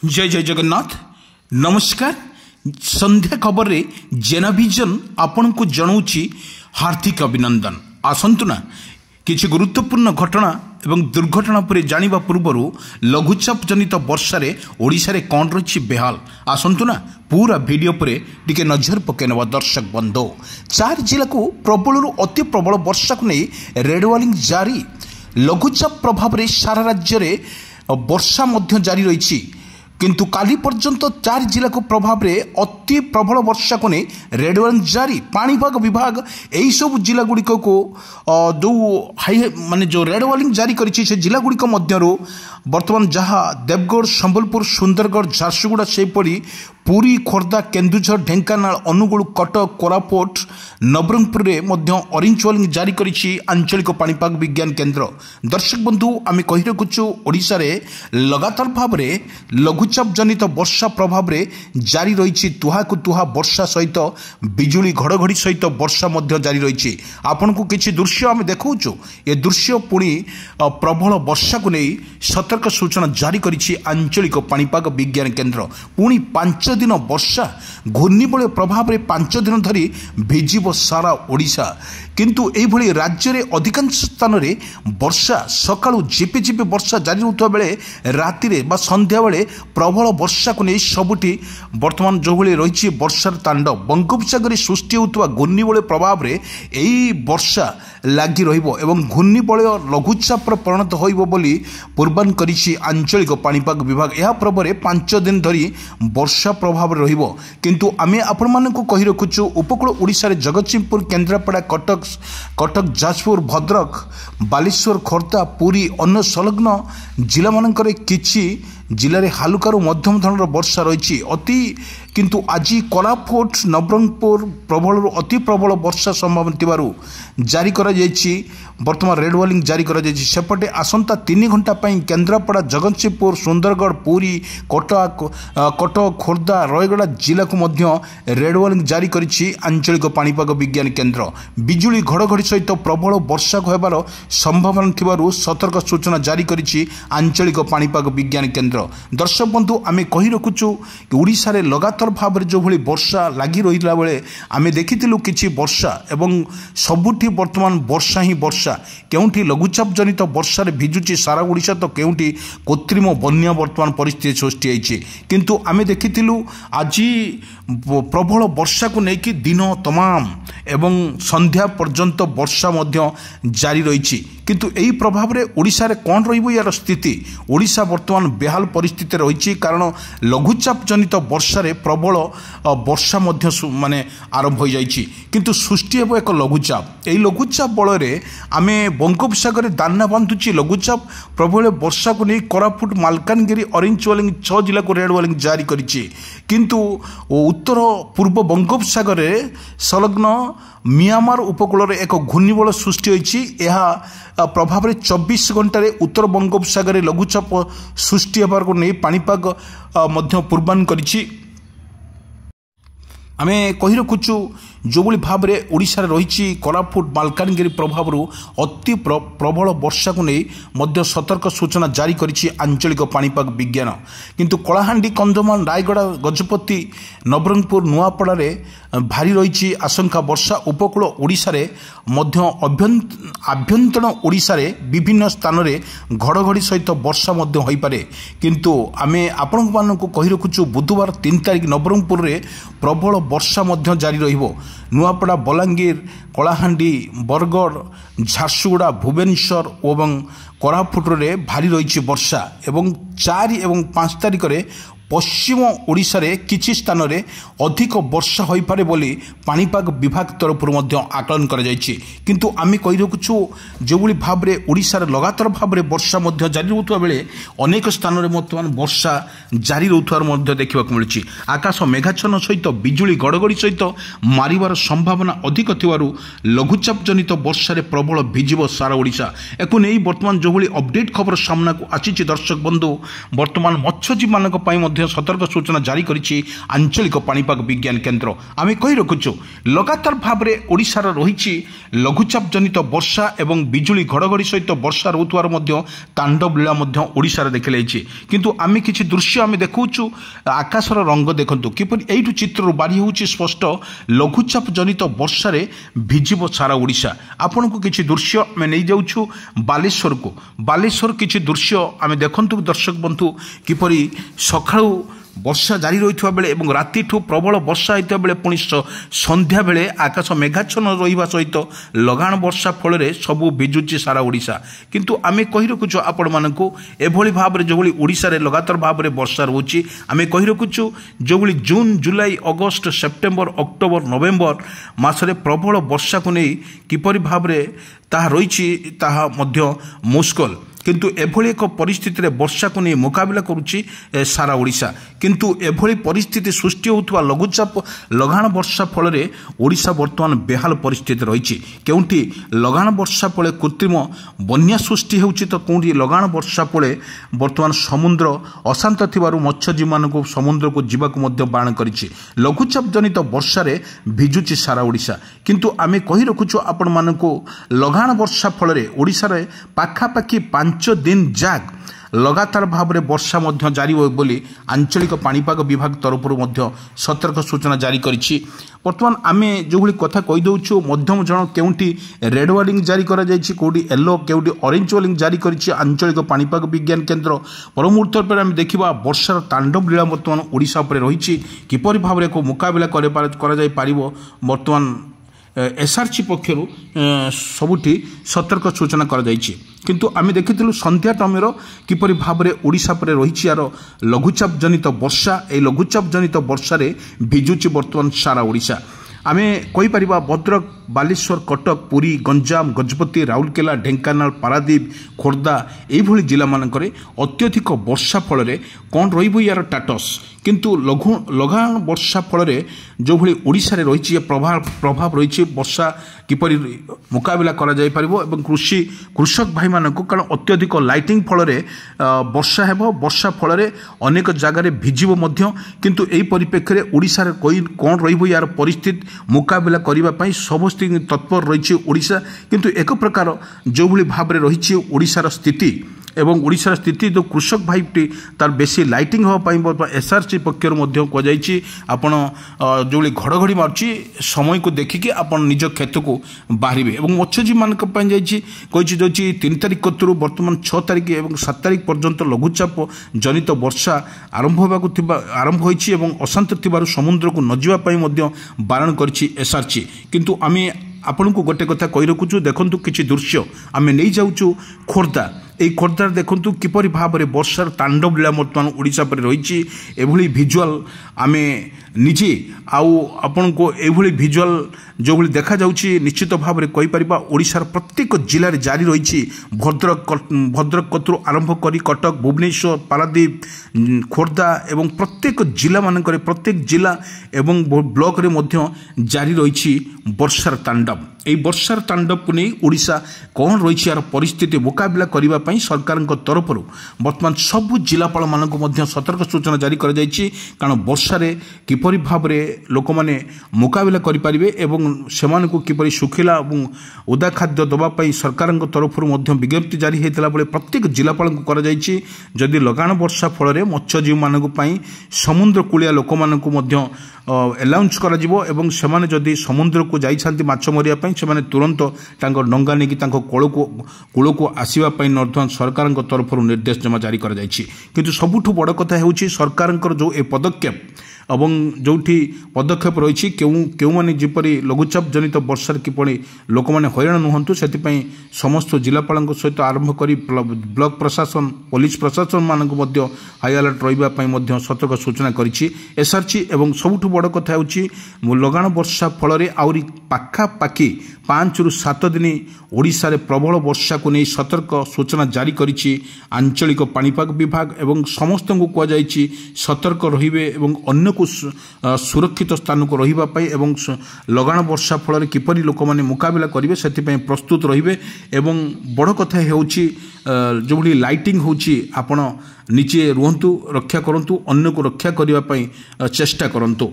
जय जय जगन्नाथ नमस्कार। संध्या खबर रे जेनाभिजन आपण को जनाऊँगी हार्दिक अभिनंदन। आसंतु ना किछि गुरुत्वपूर्ण घटना एवं दुर्घटना पर जानिबा पूर्वर लघुचाप जनित वर्षा रे ओडिशा रे कौन रही बेहाल आसंतु ना पूरा वीडियो पर टिके नजर पकेनवा दर्शक बंधु। 4 जिला को प्रबल अति प्रबल वर्षा को नहीं रेड वार्निंग जारी। लघुचाप प्रभाव रे सारा राज्य रे वर्षा मध्य जारी रही किंतु काली पर्यंत 4 जिला को प्रभाव रे अति प्रबल वर्षा को नहीं रेड वार्निंग जारी। पाणीपाग विभाग यही सब जिला गुड़िक को जो हाई माने जो रेड वार्निंग जारी करिछि से जिला गुड़िक मध्यरु वर्तमान जहाँ देवगढ़ संबलपुर सुंदरगढ़ झारसुगुड़ा सेपरी पुरी खोर्धा केन्दुझर ढेंकानाल अनुगुल कटक कोरापुट नवरंगपुर रे मध्य ऑरेंज वार्निंग जारी करिछि आंचलिक पाणीपाग विज्ञान केन्द्र। दर्शक बंधु आमे कहि रखुछु ओडिशा रे लगातार भाव रे लघुचाप जनित वर्षा प्रभाव रे जारी रही तुहाकु तुहा वर्षा सहित बिजुली घड़घड़ी सहित वर्षा मध्य जारी रही। आपन को किछि दृश्य आमे देखौछु। ए दृश्य पुणी प्रबल वर्षा को नहीं सतर्क सूचना जारी करिछि आंचलिक पाणीपाग विज्ञान केन्द्र। पुणी 5 दिन वर्षा घूर्णिबलय प्रभाव रे 5 दिन धरी भिजिब सारा ओडिशा किंतु एभली राज्य रे अधिकांश स्थान रे वर्षा सकाळु झिपिझिपि वर्षा जारी होता बेले राति रे बा संध्या बेले प्रबल वर्षा को नहीं सबुठी वर्तमान जो भली रही वर्षार तांडव बंगोपसागर सृष्टि होता घूर्णिबलय प्रभाव रे एई वर्षा लगी रहिबो एवं घूर्णिबलय लघुचाप परिणत होइबो बोली पूर्वान करिछि आंचलिक पाणीपाग विभाग। यह प्रभाव 5 दिन धरी वर्षा प्रभाव रहिबो किंतु आमे आपण मानकु कहि रखुछु उपकूल ओडिशा रे जगतसिंहपुर केन्द्रापड़ा कटक जाजपुर भद्रक बालेश्वर खोर्धा पुरी अन्य संलग्न जिला मानकर किछि जिले में हालुकारु मध्यम धरणर वर्षा रही अति किंतु आज कोरापुट नवरंगपुर प्रबल अति प्रबल वर्षा संभावना थिबारु जारी करा जायछि। वर्तमान रेड वार्निंग जारी करा जायछि। सेपटे आसंता 3 घंटा पई केन्द्रापड़ा जगतसिंहपुर सुंदरगढ़ पुरी कटक खोर्धा रायगड़ा जिला को मध्य रेड वार्निंग जारी करिछि आंचलिक पाणीपाग विज्ञान केन्द्र। बिजुली घड़घड़ी सहित प्रबल वर्षा होबार संभावना थिबारु सतर्क सूचना जारी करिछि आंचलिक पाणीपाग विज्ञान केन्द्र। दर्शक बंधु आमे कहि रखुछु कि ओडिशा रे लगातार भाव जो भली वर्षा लगी रहिला बेले आमे देखिथिलु किछि वर्षा एवं सबुठी वर्तमान वर्षा ही वर्षा केउंठी लघुचाप जनित वर्षा रे भिजुची सारा ओडिशा तो केउंठी कृत्रिम बन्या वर्तमान परिस्थिति सृष्टि होइछि किंतु आमे देखिथिलु आज प्रबल वर्षा को लेकिन दिन तमाम एवं संध्या पर्यंत वर्षा मध्य जारी रही किंतु यही प्रभाव रे ओडिशा रे कौन रहिबो यार स्थिति। ओडिशा वर्तमान बेहाल परिस्थिति रही कारण लघुचाप जनित वर्षा रे प्रबल वर्षा मध्य माने आरंभ हो जाइछि किंतु सृष्टि हेबो एक लघुचाप। एही लघुचाप बल रे आमे बंगोपसागर दाना बांधुछि लघुचाप प्रबल वर्षा को नहीं कोरापुट मालकानगिरी ऑरेंज वार्निंग 6 जिला को रेड वार्निंग जारी करिछि किंतु उत्तर पूर्व बंगोपसागर संलग्न मियांमार उपकूल रे एक घूर्णिबलय सृष्टि होइछि। यह प्रभाव रे 24 घंटे उत्तर बंगोपसागर लघुचाप सृष्टि होबार को नहीं पाणीपाग मध्य पूर्वान करिछि। आमे कहि रखुछु जो भली भाव रे ओडिशा रे रही कोरापुट मालकानगिरी प्रभाव अति प्रबल वर्षा को नहीं मध्य सतर्क सूचना जारी करिछि आंचलिक पाणीपाग विज्ञान किंतु कलाहांडी कंधमाल रायगड़ा गजपति नवरंगपुर नुआपड़ा रे भारी रही आशंका वर्षा उपकूल ओडिशा रे मध्य आभ्यंतरण ओडिशा रे विभिन्न स्थान रे घड़घड़ी सहित वर्षा मध्य होई पारे किंतु आमे आपण मानकु कहि रखुछु बुधवार 3 तारिख नवरंगपुर रे प्रबल वर्षा मध्य जारी रहिबो। नुआपड़ा बलांगीर कलाहांडी बरगढ़ झारसुगुड़ा भुवनेश्वर एवं कोरापुट रे भारी रही वर्षा एवं 4 और 5 तारिख रे पश्चिम ओडिशा रे किछि स्थान रे अधिक वर्षा होई पारे बोली पाणीपाग विभाग तरफ आकलन करा जायछि किंतु आमे कहि रखुछु जो भली भाव रे ओडिशा रे लगातार भाव रे वर्षा मध्य जारी रहउतबा बेले अनेक स्थान रे वर्तमान वर्षा जारी रहउतबार मध्य देखिबा को मिलछि। आकाश मेघाच्छन्न सहित बिजुली गड़गड़ी सहित मारिबार संभावना अधिक थिबारु लघुचाप जनित वर्षा रे प्रबल भिजिब सारा ओडिशा। एको नै वर्तमान जो भली अपडेट खबर सामना को आछि दर्शक बंधु वर्तमान मत्स्यजीवी मानक पई सतर्क सूचना जारी करिछि आंचलिक पाणीपाग विज्ञान केन्द्र। आमे कहि रखुछु लगातार भाव में ओडिशार रही लघुचाप जनित वर्षा एवं बिजुली घड़घड़ी सहित वर्षा रोथुआर तांडव लीला ओडिशार देखिलाइछि। किंतु आमे किछि दृश्य आमे देखुछु आकाशर रंग देखंतु किपरि एइठु चित्र बारी होउछि स्पष्ट लघुचाप जनित वर्षा रे भिजिबो सारा ओडिशा। आपन को किछि दृश्य आमे नै जाउछु बालेश्वर को। बालेश्वर किछि दृश्य आमे देखंतु दर्शक बंधु किपरि सखाळु वर्षा जारी रही बेले और रातिठू प्रबल वर्षा होता बेले पुणी संध्या बेले आकाश मेघाच्छन्न रहा सहित लगाण वर्षा फल सबू भिजुची सारा ओडिशा। किंतु आमे कहि रखुछु आपण मानकु एभली भाव में जो ओडिशा रे लगातार भाव में वर्षा रोची आमे कहि रखुछु जो जून जुलाई अगस्त सेप्टेम्बर अक्टोबर नवेम्बर मासरे प्रबल वर्षा को नहीं किपरि भाव में ताहा रही ताहा मध्य मुश्किल। किंतु एभली एक परिस्थिति रे वर्षा को नहीं मुकाबला करुच्ची सारा ओडिशा। किंतु एभली परिस्थिति सृष्टि होउथवा लघुचाप लगाण वर्षा फल ओडिशा वर्तमान बेहाल परिस्थिति रही। केउंठी लगाण वर्षा फल कृत्रिम बन्या सृष्टि होउची तो कोउंठी लगाण वर्षा फल वर्तमान समुद्र अशांत थिबारु मत्स्यजीवी मानकु समुद्र को जीवाक मध्य बाण करिछि। लघुचाप जनित वर्षा रे भिजुची सारा ओडिशा। किंतु आमे कहि रखुछु आपण मानकु लगाण वर्षा फल ओडिशा रे पाखापाखि 5 दिन जाग लगातार भाव में वर्षा जारी हो बोली आंचलिक पाणीपाग विभाग तरफ सतर्क सूचना जारी करिछि। वर्तमान आमे जो कथा कहीदे मध्यम जन केउंटी रेड वार्निंग जारी करा जायछि कोडी येलो केउंटी ऑरेंज वार्निंग जारी करिछि आंचलिक पाणीपाग विज्ञान केन्द्र। परमुहूर्त पर आमे देखिबा वर्षार तांडव लीला वर्तमान ओडिशा पर रहिछि किपरि भाव में मुकाबला करा जाय पारिबो। वर्तमान एसआरसी पक्षर सबुठी सतर्क सूचना करा जायछि। किंतु आमे देखिथिलु संध्या टाइमर किपरि भाव में ओडिशा पर रहिछि यार लघुचाप जनित वर्षा। ए लघुचाप जनित वर्षा रे भिजुछि वर्तमान सारा ओडिशा। आमे कहि परिबा भद्रक बालेश्वर कटक पुरी गंजाम गजपति राउरकेला ढेंकानाल पारादीप खोर्धा एभली जिला मानकरे अत्यधिक वर्षा फल कौन रहिबो यार टाटस। किंतु लगाण वर्षा फल जो भली ओडिशा रे रही प्रभाव रही वर्षा किपरि मुकाबला करा जाय परिबो एवं कृषक भाई मानकु कारण अत्यधिक लाइटिंग फल वर्षा हेबो। वर्षा फल अनेक जगार भिजिबो मध्य। किंतु एई परिप्रेक्षी रे ओडिशा रे कौन रहिबो यार परिस्थिति मुकाबला करिबा पई समस्त तत्पर रही ओडिशा। किंतु एक प्रकार जो भली भाव में रही ओडिशार स्थिति एवं ओडिशार स्थिति जो कृषक भाईटी तार बेसी लाइटिंग होगा एसआरसी पक्षर कहुई आपण जो घड़घड़ी मार्ची समय को देखिकी आपण निज खेत को बाहर और मत्स्यजीवी मान कही जो 3 तारिख कतरू वर्तमान 6 तारिख और 7 तारिख पर्यंत लघुचाप जनित वर्षा आरंभ होइछि एवं अशांत थिबारु समुद्र को न जावाई बारण करिछि एसआरसी। किंतु आमे आपण को गोटे कथा कही रखुछु देखंतु किछि दृश्य आमे नहीं जाउछु खोर्धा। এই খোর্ধার দেখুন কিপর ভাবে বর্ষার তাণ্ডব লীলা বর্তমান ওড়িশা পরে রয়েছে। এভাবে ভিজুয়াল আমি নিজে आपको एभली ভিজুয়াল जो देखा जाउछि निश्चित भाव में कहीपर ओडिशार प्रत्येक जिले जारी रही भद्रक कतरू आरंभ कर कटक भुवनेश्वर पारादीप खोर्धा एवं प्रत्येक जिला मानक प्रत्येक जिला एवं ब्लॉक रे मध्य जारी रही वर्षार तांडव। এই বর্ষার তাণ্ডবକୁ নেই ওড়িশা কଣ রয়েছে यार परिस्थिति मुकाबला करने सरकार तरफ बर्तमान सबू जिलापाल मानक सतर्क सूचना जारी कर कारण वर्षारे किपरि भाव में लोक मैंने मुकाबला करें एवं सेमानकु किपरि सुखिला और ओदा खाद्य दवाई सरकार तरफ विज्ञप्ति जारी होता बेले प्रत्येक जिलापाल को जदि लगाण वर्षा फल मत्स्यजीवी मानक समुद्र कूलिया लोक मानक एलाउंस कर जदि समुद्र को जाइछांती माछ मरिया से तुरंत डंगा नहीं कूल को आसवाई सरकार तरफ निर्देश जमा जारी कर किंतु सबुठ बड़ कथा हो सरकार जो ए पदक्षेप एवं जो पदक्षेप रही क्यों माने जिपरि लघुचाप जनित वर्षा किपरि लोक मैंने हैरान नुहतु से समस्त जिलापाल सहित आरंभ कर ब्लॉक प्रशासन पुलिस प्रशासन मानक हाई अलर्ट रही सतर्क सूचना करिछि एसआरसी। एवं सबुठ बड़ कथा हो लगाण वर्षा फल आउरी पाखापाखि 5 ରୁ 7 दिन ओडिशा रे प्रबल वर्षा को नहीं सतर्क सूचना जारी करिछि आंचलिक पाणीपाग विभाग एवं समस्त को कहुई सतर्क रहिबे एवं अन्य ଅନ୍ୟକୁ ସୁରକ୍ଷିତ ସ୍ଥାନକୁ ରହିବା ପାଇଁ ଏବଂ ଲଗାଣ ବର୍ଷା ଫଳରେ କିପରି ଲୋକମାନେ ମୁକାବିଲା କରିବେ ସେଥିପାଇଁ ପ୍ରସ୍ତୁତ ରହିବେ। ଏବଂ ବଡ଼ କଥା ହେଉଛି ଯେଉଁଭଳି ଲାଇଟିଂ ହେଉଛି ଆପଣ ନିଜେ ରୁହନ୍ତୁ, ରକ୍ଷା କରନ୍ତୁ, ଅନ୍ୟକୁ ରକ୍ଷା କରିବା ପାଇଁ ଚେଷ୍ଟା କରନ୍ତୁ।